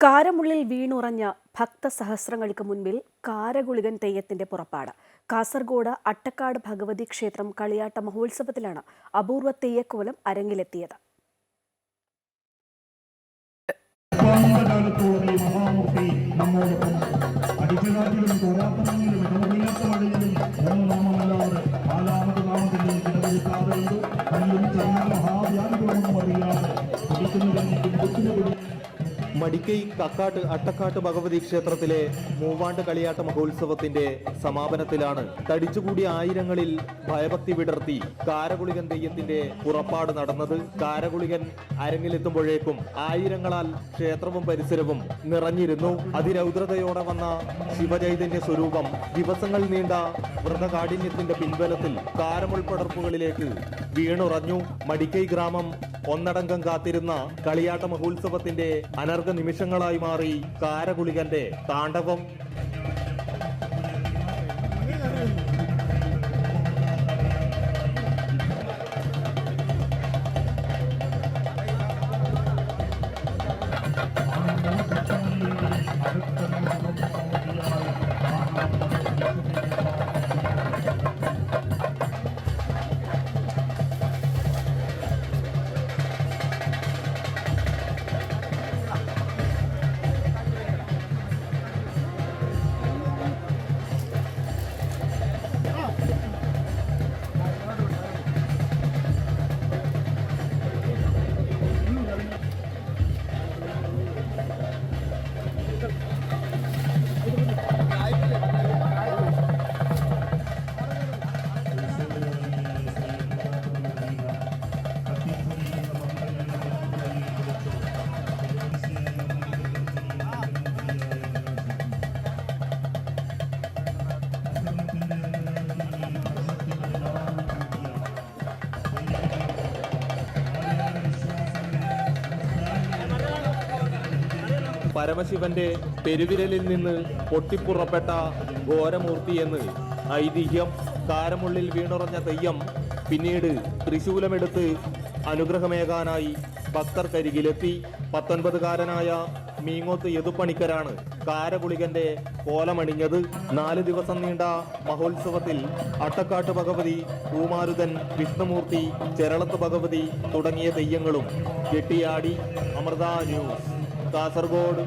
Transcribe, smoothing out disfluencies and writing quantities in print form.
കാരമുള്ളിൽ വീണുറഞ്ഞ ഭക്തസഹസ്രങ്ങൾക്ക് മുൻപിൽ കാരഗുളികൻ തെയ്യത്തിന്റെ പുറപ്പാട്. കാസർഗോഡ് അട്ടക്കാട് ഭഗവതി ക്ഷേത്രം കളിയാട്ട മഹോത്സവത്തിലാണ് അപൂർവ തെയ്യക്കോലം അരങ്ങിലെത്തിയത്. മടിക്കൈ കക്കാട്ട് അട്ടക്കാട്ട് ഭഗവതി ക്ഷേത്രത്തിലെ മൂവാണ്ട് കളിയാട്ട മഹോത്സവത്തിന്റെ സമാപനത്തിലാണ് തടിച്ചുകൂടിയ ആയിരങ്ങളിൽ ഭയഭക്തി വിടർത്തി കാരഗുളികൻ തെയ്യത്തിന്റെ പുറപ്പാട് നടന്നത്. കാരഗുളികൻ അരങ്ങിലെത്തുമ്പോഴേക്കും ആയിരങ്ങളാൽ ക്ഷേത്രവും പരിസരവും നിറഞ്ഞിരുന്നു. അതിരൗദ്രതയോടെ വന്ന ശിവചൈതന്യ സ്വരൂപം ദിവസങ്ങൾ നീണ്ട വ്രതകാഠിന്യത്തിന്റെ പിൻബലത്തിൽ കാരമുൾപ്പടർപ്പുകളിലേക്ക് വീണുറഞ്ഞു. മടിക്കൈ ഗ്രാമം ഒന്നടങ്കം കാത്തിരുന്ന കളിയാട്ട മഹോത്സവത്തിന്റെ അനർഘ നിമിഷങ്ങളായി മാറി കാരഗുളികന്റെ താണ്ഡവം. പരമശിവന്റെ പെരുവിരലിൽ നിന്ന് പൊട്ടിപ്പുറപ്പെട്ട ഘോരമൂർത്തിയെന്ന് ഐതിഹ്യം. കാരമുള്ളിൽ വീണുറഞ്ഞ തെയ്യം പിന്നീട് ത്രിശൂലമെടുത്ത് അനുഗ്രഹമേകാനായി ഭക്തർക്കരികിലെത്തി. 19കാരനായ മീങ്ങോത്ത് യദുപ്പണിക്കരാണ് കാരഗുളികന്റെ കോലമണിഞ്ഞത്. 4 ദിവസം നീണ്ട മഹോത്സവത്തിൽ അട്ടക്കാട്ട് ഭഗവതി, പൂമാരുതൻ, വിഷ്ണുമൂർത്തി, ചെരളത്ത് ഭഗവതി തുടങ്ങിയ തെയ്യങ്ങളും കെട്ടിയാടി. അമൃത ന്യൂസ്, കാസർഗോഡ്.